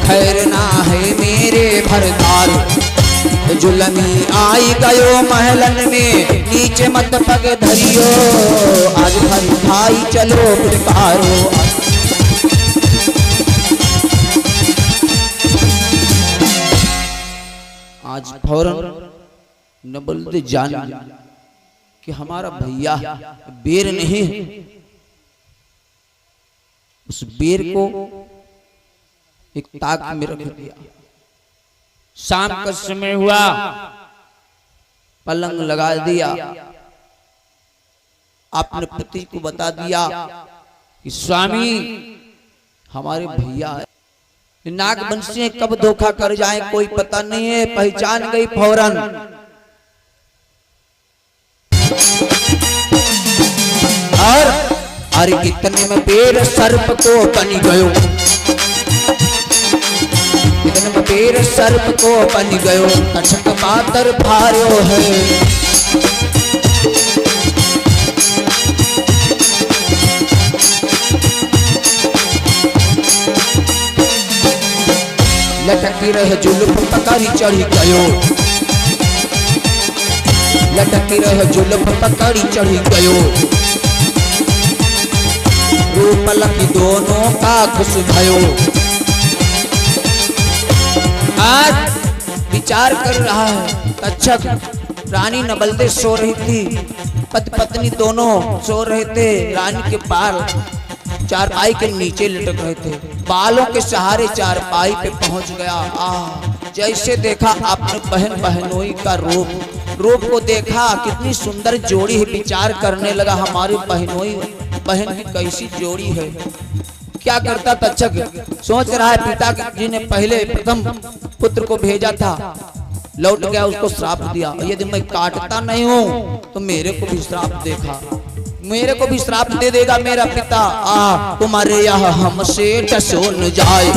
ठहरना है मेरे भरदार। जुलमी आई गयो महलन में, नीचे मत पग धरियो, आज भर भाई चलो पुकारो। आज फौरन नबलदे जान कि हमारा भैया बेर नहीं, उस बेर को एक ताक में रख दिया। शाम का समय हुआ, पलंग लगा दिया, अपने पति को बता दिया कि स्वामी हमारे भैया है, नागवंशी कब धोखा कर जाए कोई पता नहीं है। पहचान गई फौरन। और अरे इतने में बेर सर्प को बन गयो, इतने में बेर सर्प को बन गयो, तक्षक मातर भार्यो है। लटकी रह जुल्फ पकड़ी चढ़ी गयो, लटकी रह जुल्फ पकड़ी चढ़ी गयो, रूप लकी दोनों का खुश भयो। आज विचार कर रहा है तक्षक। रानी नबलदे सो रही थी, पति पत्नी दोनों सो रहे थे। रानी के बाल चारपाई के नीचे लटक रहे थे, बालों के सहारे चारपाई पे पहुंच गया। जैसे देखा आपने बहन बहनोई का रूप को देखा, कितनी सुंदर जोड़ी है। विचार करने लगा हमारी बहनोई बहन की कैसी जोड़ी है। क्या करता तक्षक, सोच रहा है पिता जी ने पहले प्रथम पुत्र को भेजा था, लौट गया, उसको श्राप दिया। यदि मैं काटता नहीं हूँ तो मेरे को भी श्राप देखा, मेरे को भी श्राप दे देगा मेरा पिता। तुम्हारे यहाँ हमसे डसो न जाए,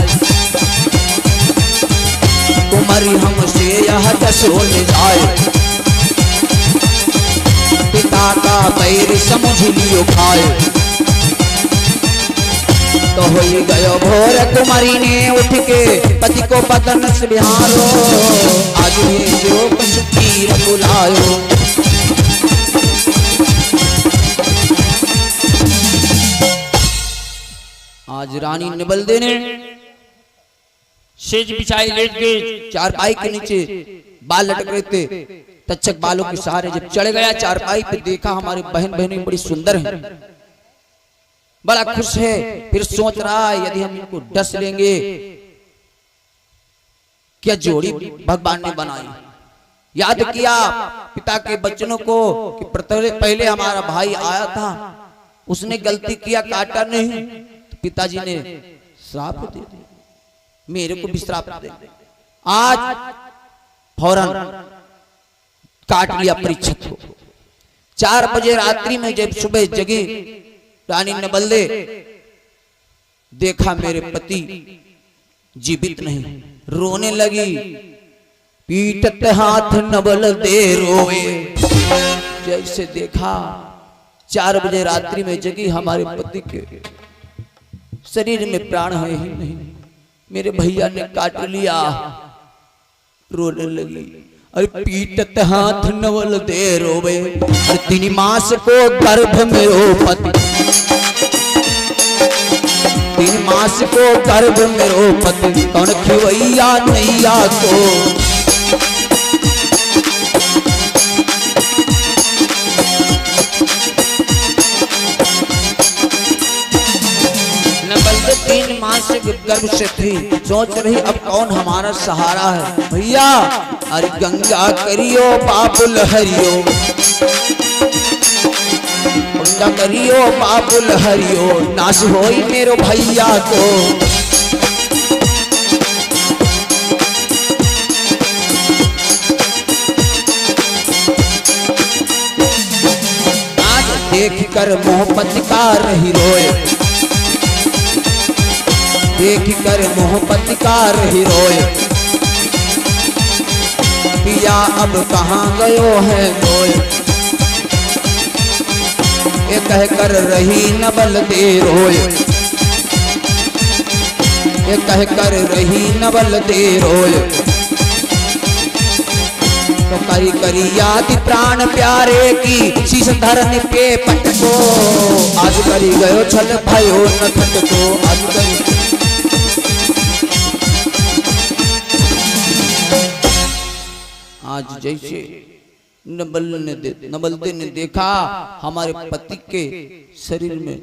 तुम्हारी हमसे यह डसो न जाए, पिता का पैर समझ लियो खाए। तो हो गयो भोर, कुमारी ने उठ के पति को बदन से बिहारो, आज भेजो पशुपीर बुलायो। आज रानी नबलदे ने सेज बिछाई, लेट गए चारपाई के नीचे, बाल लटक रहे थे। तक्षक बालों के सहारे जब चढ़ गया चारपाई पे, देखा हमारी बहन बहनें बड़ी सुंदर हैं, बड़ा खुश है। फिर सोच रहा है यदि हम इनको डस लेंगे, क्या जोड़ी भगवान ने बनाई। याद किया पिता के वचनों को कि पहले हमारा भाई आया था, उसने गलती किया, काटा नहीं, तो पिताजी ने श्राप दे दिया, मेरे को भी श्राप दे। आज फौरन काट लिया परीक्षित को। 4 बजे रात्रि में जब सुबह जगी रानी नबलदे, देखा मेरे पति जीवित नहीं, रोने लगी। पीटत हाथ नबलदे रोए, जैसे देखा 4 बजे रात्रि में जगी, हमारे पति के शरीर में प्राण है ही नहीं, मेरे भैया ने काट लिया। रोने लगी, अरे पीटत हाथ नबलदे रोवे, 3 मास को गर्भ में रो पति, 3 मास को गर्भ में रो पति, कौन खिवैया नैया को। नबलदे 3 मास गर्भ से थी, सोच रही अब कौन हमारा सहारा है। भैया अरे गंगा करियो बाबुल हरियो, गंगा करियो बाबुल हरियो, नाश होई मेरो भैया को। आज देख कर मोहब्बत का रही रोए, देख कर मोहब्बत का रही रोए, पिया अब कहाँ गयो है गोय। ये कह कर रही नबलदे रोए, ये कह कर रही नवल दे रोय। तो करी करी याद प्राण प्यारे की शीश धरन पे पटको। आज करी गयो छल भयो न खटको। आज करी आज जैसे नबलदे ने देखा हमारे पति के शरीर में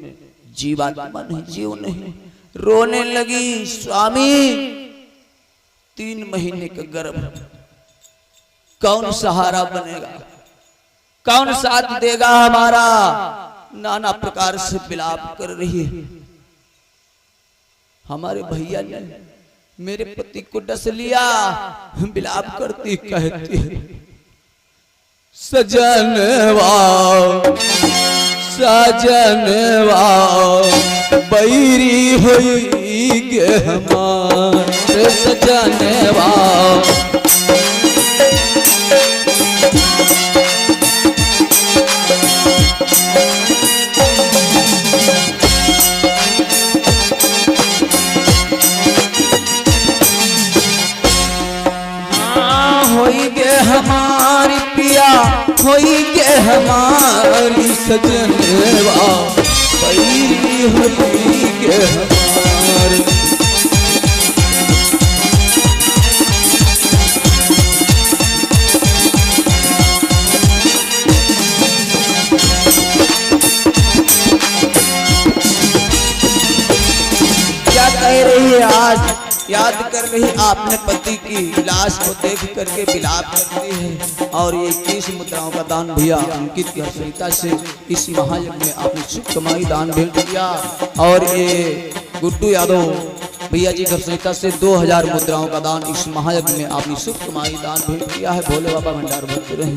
जीवात्मा नहीं, जीव नहीं, रोने लगी। स्वामी 3 महीने का गर्भ, कौन सहारा बनेगा, कौन साथ देगा हमारा। नाना प्रकार से विलाप कर रही है। हमारे भैया ने मेरे पति को डस लिया, विलाप करती कहती है सजनवा सजनवा बैरी हुई गे हमारे सजनवा। हमारी पिया होई के हमारी सजनवा बैरी होई के हमारी। क्या कह रही है आज, याद कर रही अपने पति की लाश को देख करके विलाप करती है। और ये 21 मुद्राओं का दान भैया अंकित की हर्षिता से इस महायज्ञ में आपने सुख कमाई दान भेंट दिया। और ये गुड्डू यादव भैया जी हर्षिता से 2000 मुद्राओं का दान इस महायज्ञ में आपने सुख कमाई दान भेंट दिया है। भोले बाबा भंडार भरते रहे।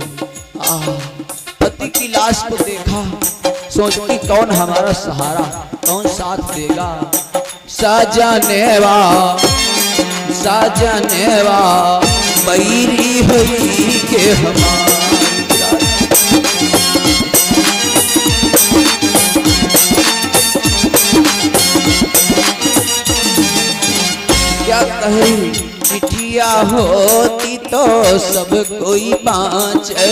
पति की लाश को देखा, सोचती कौन हमारा सहारा, कौन साथ देगा। सजनेवा सजनेवा बैरी हुई के हमारा। क्या कहे चिट्ठिया होती तो सब कोई बाँचे।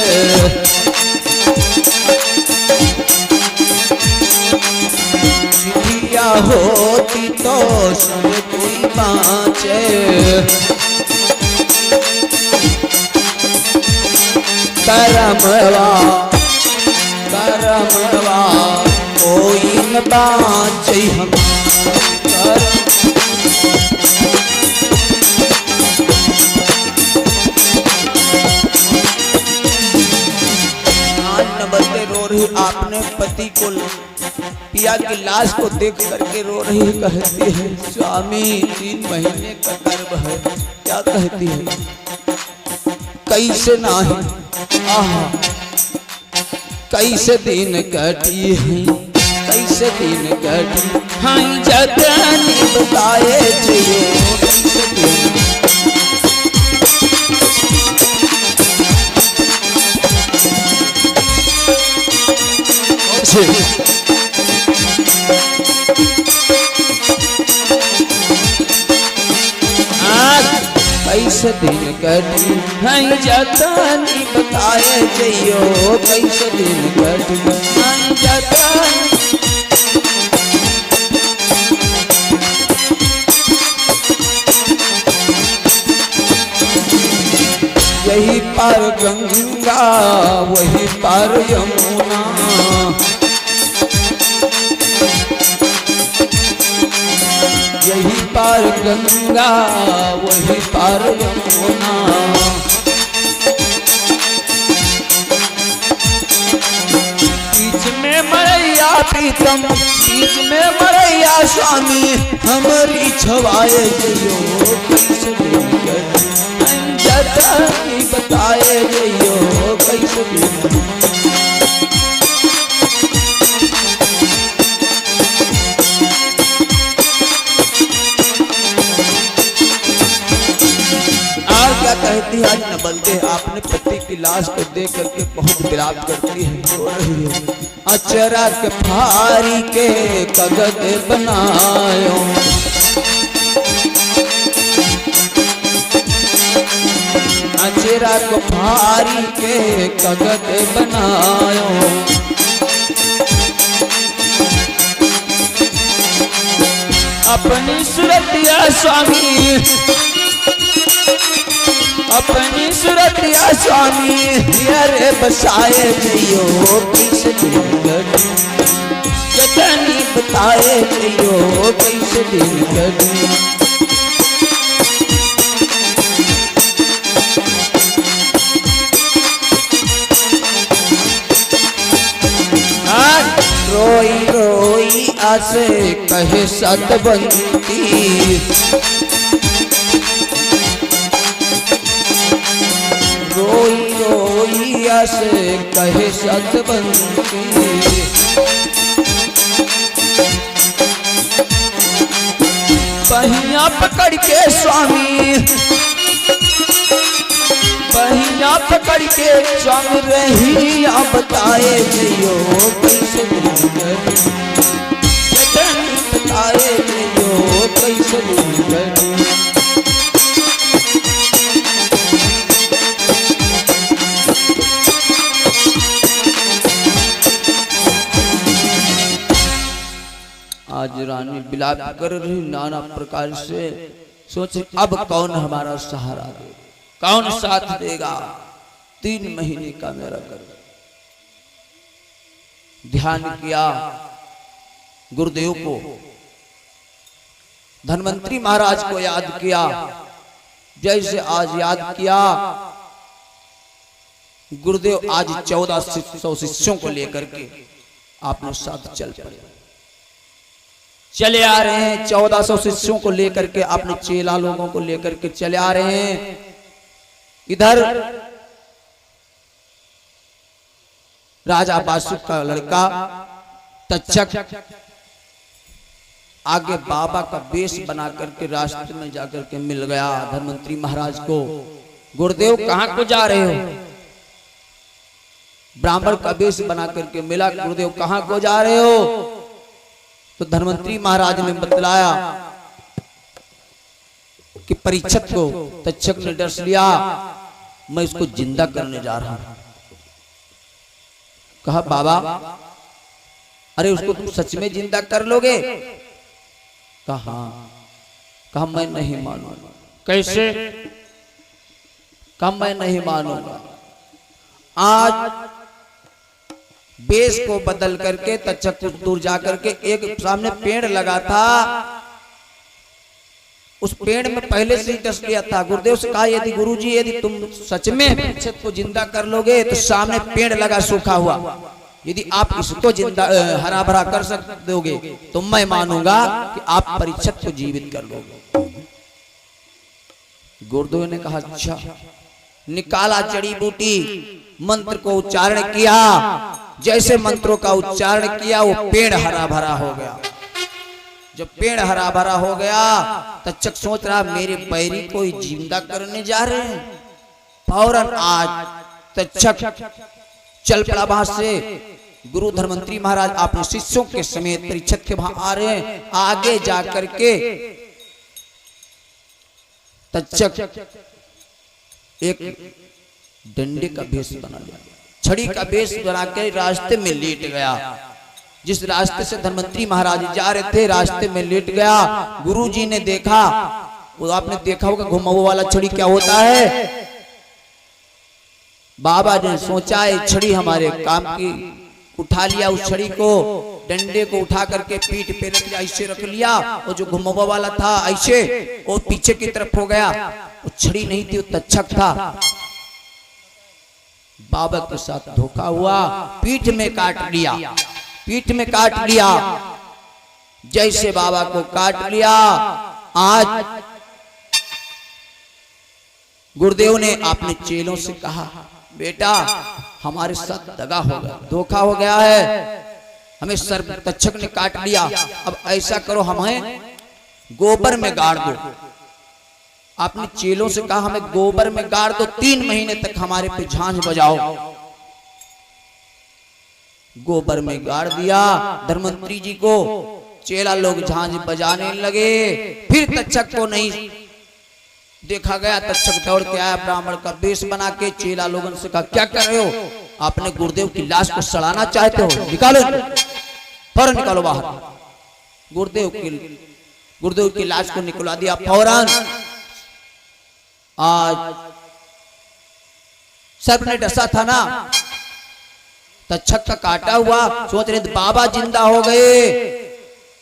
चिट्ठिया होती तो सब कोई बाँचे। करमवा करमवा कोई न बाँचे हम। रो रही आपने पति को पिया की लाश को देख करके रो रही है। कहती है स्वामी 3 महीने का गर्भ है। क्या कहती है कैसे नाही आहा कैसे दिन कटी है, कैसे दिन कटी हाँ जतनी बताए जियो कैसे दिन। कैसे दिन कटी हैं जतनी बताए जइयो कैसे दिन कटी हैं जतनी। यही पार गंगा वही पार यमुना। यही पार गंगा वही पार यमुना। बीच में मरैया प्रीतम बीच में मरैया स्वामी हमारी छवाए जइयो कैसे दिन जतनी बताए जइयो कैसे दिन। क्या कहती है नबलदे आपने पति की लाश को देख करके बहुत विलाप करती है, रो रही है। अचरा के फारी के कगद बनायो शेरा को फारी के कगत बनायो। अपनी सूरतिया स्वामी, अपनी सूरतिया स्वामी अरे बसाए जियो कैसे जतनी बताए जियो कैसे दिन कटी। रोई रोई आसे कहे सतबंती, रोई रोई आसे कहे सतबंती। बहिया पकड़ के स्वामी, बहिया पकड़ के स्वामी रही बताए जियो कैसे बताए जियो कैसे। आज रानी बिलाप कर रही नाना प्रकार से, सोचे अब कौन हमारा सहारा दे, कौन साथ देगा। 3 महीने का मेरा कर ध्यान किया गुरुदेव को, धन्वंतरी महाराज को याद किया। जैसे आज याद किया गुरुदेव आज 1400 शिष्यों को लेकर के आपने साथ चल पड़े, चले आ रहे हैं। 1400 शिष्यों को लेकर के अपने चेला लोगों को लेकर के चले आ रहे हैं। इधर राजा बासुक का लड़का तक्षक आगे बाबा का वेश बना करके रास्ते में जाकर के मिल गया धन्वंतरी महाराज को। गुरुदेव कहां को जा रहे हो? ब्राह्मण का वेश बना करके मिला। गुरुदेव कहां को जा रहे हो? तो धन्वंतरी महाराज ने बतलाया कि परीक्षित को तक्षक ने डर लिया, मैं इसको जिंदा करने जा रहा हूं। कहा बाबा अरे उसको तुम सच में जिंदा कर लोगे? कहा मैं नहीं मानूंगा। कैसे? कहा मैं नहीं मानूंगा। आज बेस को बदल करके तक्षक कुछ दूर जाकर के एक सामने पेड़ लगा था, उस पेड़ में पहले से ही डस लिया था। गुरुदेव से कहा यदि गुरुजी यदि तुम सच में परीक्षित को जिंदा कर लोगे तो सामने पेड़ लगा सूखा हुआ, यदि आप इसको जिंदा हरा भरा कर दोगे तो मैं मानूंगा कि आप परीक्षित को जीवित कर लोगे। गुरुदेव ने कहा अच्छा। निकाला जड़ी बूटी, मंत्र को उच्चारण किया। जैसे मंत्रों का उच्चारण किया वो पेड़ हरा भरा हो गया। जब पेड़ हरा भरा हो गया तक्षक सोच रहा मेरे बैरी को जिंदा करने जा रहे हैं। फौरन आज तक्षक चल पड़ा वहां से। गुरु धन्वंतरी महाराज अपने शिष्यों के समेत परीक्षित के वहां आ रहे हैं। आगे जाकर के तक्षक एक डंडे का भेष बना लिया, छड़ी का भेष बना के रास्ते में लेट गया। जिस रास्ते से धन्वंतरी महाराज जा रहे थे रास्ते में लेट गया। गुरुजी ने देखा, वो आपने देखा होगा घुमाऊ वाला छड़ी क्या होता है। बाबा ने सोचा ये छड़ी हमारे काम की, उठा लिया उस छड़ी को, डंडे को उठा करके पीठ पे रख लिया, ऐसे रख लिया। और जो घुमाऊ वाला था ऐसे वो पीछे की तरफ हो गया। वो छड़ी नहीं थी, वो तक्षक था। बाबा के साथ धोखा हुआ, पीठ में काट लिया, पीठ में काट लिया। जैसे बाबा को काट लिया, आज गुरुदेव ने अपने चेलों से कहा बेटा हमारे साथ दगा हो गया, धोखा हो गया है, हमें सर तक्षक ने काट लिया। अब ऐसा करो हमें गोबर में गाड़ दो। आपने चेलों से कहा हमें गोबर में गाड़ दो, 3 महीने तक हमारे पे झांझ बजाओ। गोबर में गाड़ दिया धन्वंतरी जी को। चेला लोग झांझ बजाने लगे। फिर तक्षक को नहीं देखा गया तक्षक दौड़ के आया, ब्राह्मण का वेश बना के चेला लोगन से कहा क्या कर रहे हो, आपने गुरुदेव की लाश को सड़ाना चाहते हो, निकालो फौरन निकालो बाहर। गुरुदेव की लाश को निकलवा दिया फौरन। आज सर्प ने डसा था ना, तक्षक का काटा हुआ, सोच रहे बाबा जिंदा हो गए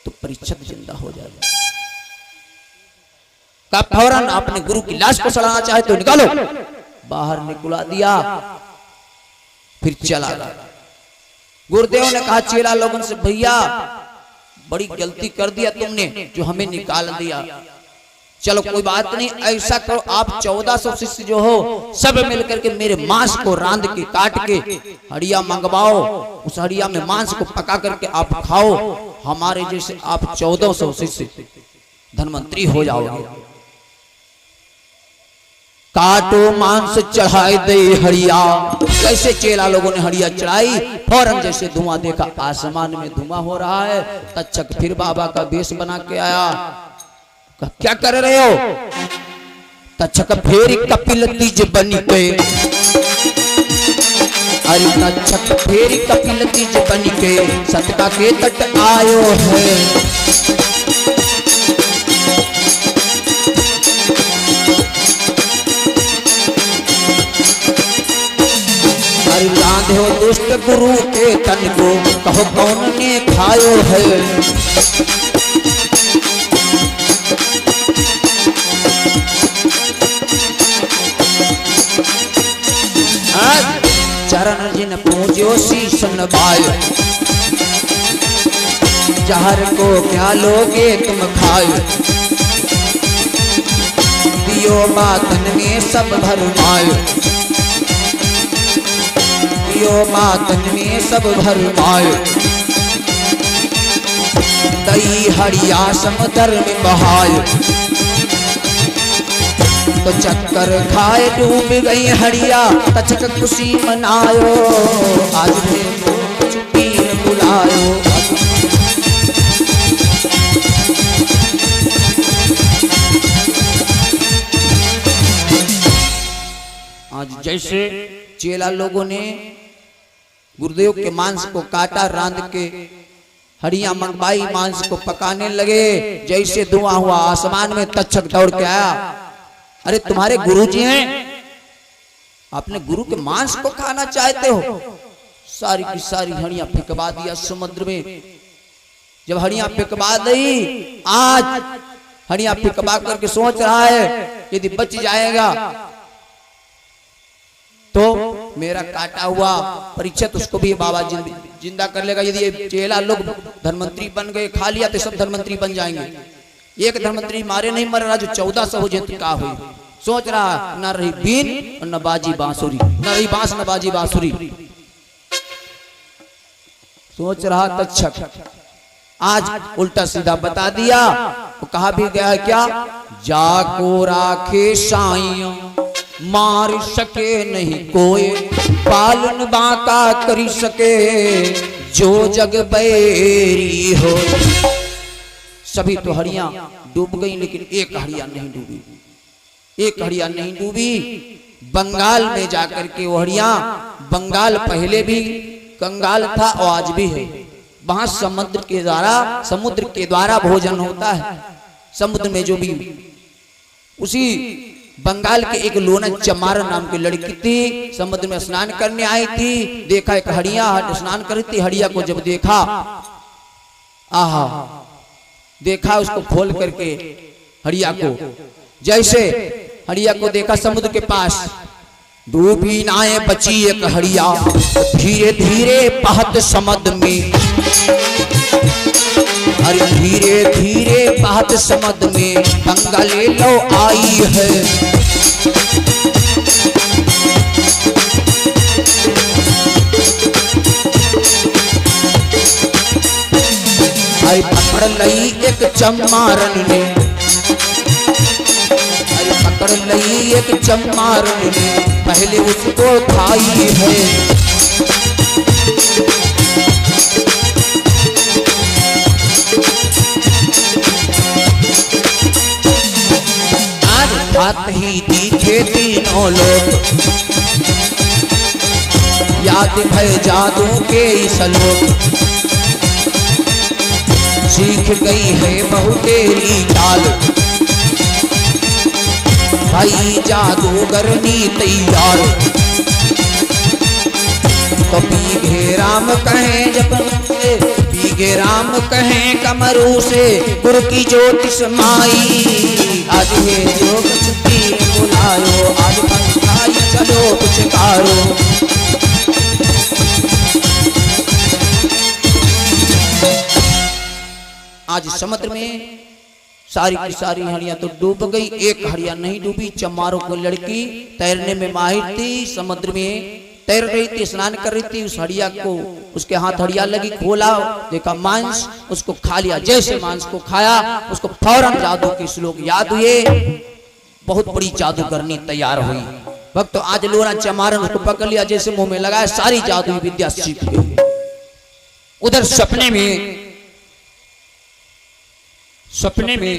तो परीक्षक जिंदा हो जाएगा। का फौरन अपने गुरु की लाश को सड़ाना चाहे तो निकालो, बाहर निकला दिया, फिर चला गया। गुरुदेव ने कहा चेला लोगों से, भैया बड़ी गलती कर दिया तुमने जो हमें निकाल दिया, चलो कोई बात नहीं, ऐसा करो आप 1400 शिष्य जो हो सब मिलकर के मेरे मांस को रांध के काट के हड़िया मंगवाओ, उस हड़िया में मांस को पका करके आप खाओ, हमारे जैसे आप 1400 शिष्य धनवंतरी हो जाओगे। काटो मांस चढ़ाए दे हड़िया, कैसे चेला लोगों ने हड़िया चढ़ाई, फौरन जैसे धुआं देखा आसमान में धुआं हो रहा है, तक्षक फिर बाबा का वेश बना के आया। क्या कर रहे हो, तक्षक फेरी कपिल तीज बन के, अरे तक्षक फेरी कपिल तीज बन के सतका के तट आयो है। अरे लांघो दुष्ट गुरु के तन को, कहो कौन ने खायो है। चरण जिन पूज्यो शीश नवायो, जहर को क्या लोगे तुम खायो, दियो बातन में सब भरमायो, दियो बातन में सब भरमायो, दही हड़िया समुद्र में बहायो, तो चक्कर खाए डूब गई हड़िया, तक्षक खुशी मनायो, आज फिर पीर बुलायो। आज जैसे चेला लोगों ने गुरुदेव के मांस को काटा, रांध के हड़िया मंगवाई, मांस को पकाने लगे, जैसे धुआं हुआ आसमान में तक्षक दौड़ के आया। अरे तुम्हारे गुरुजी हैं, अपने गुरु के मांस को खाना चाहते हो, सारी की सारी हड़ियां फेंकवा दिया समुद्र में। जब हड़ियां फेंकवा दी, आज हड़ियां फेंकवा करके सोच रहा है यदि बच जाएगा तो मेरा काटा हुआ परीक्षित उसको भी बाबा जिंदा कर लेगा। यदि ये चेला लोग धनवंतरी बन गए, खा लिया तो सब धनवंतरी बन जाएंगे। एक धनवंतरी मारे नहीं मर रहा, जो 1400 हो जाए क्या हुई। सोच रहा न रही बीन और न बाजी बांसुरी, न रही बांस न बाजी बांसुरी, सोच रहा तक्षक। आज उल्टा सीधा बता दिया, तो कहा भी गया है क्या, जाको राखे साइयों मार सके नहीं कोई, पालन बाका करी सके जो जग बैरी हो। सभी तो हड़ियां डूब गई, लेकिन एक हड़िया नहीं डूबी, एक हड़िया नहीं डूबी। बंगाल में जाकर के वो हड़िया, बंगाल पहले भी कंगाल था और आज भी है, वहां समुद्र के द्वारा भोजन होता है। समुद्र में जो भी, उसी बंगाल के एक लोना चमार नाम की लड़की थी, समुद्र में स्नान करने आई थी, देखा एक हड़िया स्नान कर रही थी। हड़िया को जब देखा, आहा, देखा उसको खोल करके हड़िया को, जैसे हड़िया को देखा समुद्र के पास, डूबी नाए बची एक हड़िया, धीरे धीरे बहत समुद्र में, अरे धीरे धीरे बहत समुद्र में गंगा ले लो आई है। अरे पकड़ लई एक चमारन ने, अरे पकड़ लई एक चमारन ने, पहले उसको खाई है। हाथ ही दिखे तीनों लोग, याद भय जादू के सलोक। सीख गई है बहु तेरी चाल, भाई जादूगरनी तैयार। तो पीघे राम कहें जब से, पीघे राम कहें कमरू से, गुरु की ज्योतिष माई। आज है जो कुछ पीर बुलायो, आज पंथाई चलो कुछ कारो। आज समुद्र में सारी की सारी हड़ियां तो डूब गई, एक हड़िया नहीं डूबी। चमारों को लड़की तैरने में माहिर थी, समुद्र में तैर रही थी, स्नान कर रही थी। उस हड़िया को, उसके हाथ हड़िया लगी, खोला, देखा मांस, उसको खा लिया। जैसे मांस को खाया, उसको फौरन जादू के श्लोक याद हुए, बहुत बड़ी जादूगरनी तैयार हुई। भक्त आज लोरा चमारन उसको पकड़ लिया, जैसे मुंह में लगाया, सारी जादू विद्या सीख गई। उधर सपने में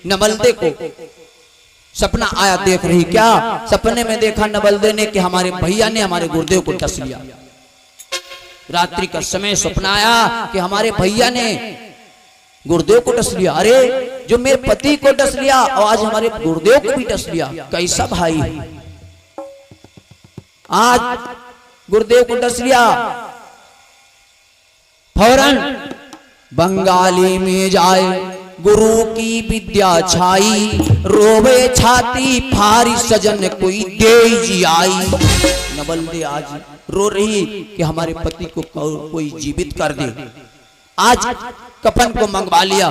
नवलदे को सपना आया, देख रही क्या? सपने में देखा नवलदे ने कि हमारे भैया ने हमारे गुरुदेव को डस लिया। रात्रि का समय सपना आया कि हमारे भैया ने गुरुदेव को डस लिया। अरे जो मेरे पति को डस लिया और आज हमारे गुरुदेव को भी डस लिया, कैसा भाई है? आज गुरुदेव को डस लिया। फौरन बंगाली में जाए, गुरु की विद्या छाई, रोवे छाती फारी सजन कोई दे जी आई। नवलदे आज रो रही कि हमारे पति को कोई जीवित कर दे। आज कफन को मंगवा लिया,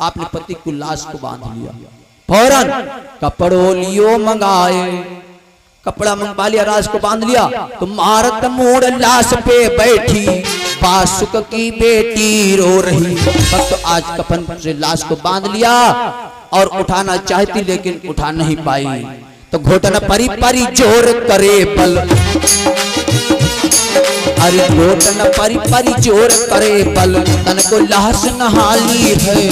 आपने पति को लाश को बांध लिया। फौरन कपड़ों लियो मंगाए, कपड़ा मंगवा लिया, लाश को बांध लिया। तो मारत मोड़ लाश पे बैठी, बासुक की बेटी रो रही। तो आज कफन से लाश को बांध लिया और उठाना चाहती लेकिन उठा नहीं पाई। तो घोटन परी परी जोर करे बल, अरे घोटन परी परी जोर करे बल, तन को लाश नहाली है।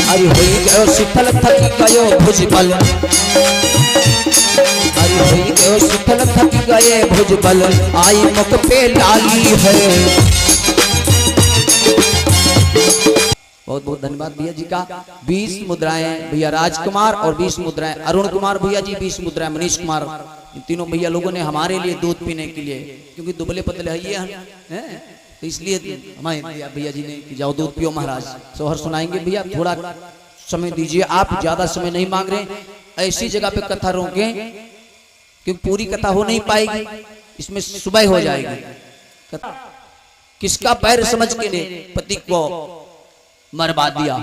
अरे होई गयो शीतल थकी गयो भुजबल, अरे होई गयो शीतल थकी गए भुजबल, आई मुख पे लाली है। बहुत बहुत धन्यवाद भैया जी का। 20 मुद्राएं भैया राजकुमार और 20 मुद्राएं अरुण कुमार भैया जी, 20 मुद्राएं मनीष कुमार। इन तीनों भैया लोगों ने हमारे लिए दूध पीने के लिए, क्योंकि दुबले पतले है ये हैं, तो इसलिए हमारे भैया जी ने कि जाओ दूध पियो महाराज। सोहर सुनाएंगे भैया, थोड़ा समय दीजिए, आप ज्यादा समय नहीं मांग रहे। ऐसी जगह पे कथा रोकें क्योंकि पूरी कथा हो नहीं पाएगी, इसमें सुबह हो जाएगी। किसका पैर समझ के ने पति को मरवा दिया,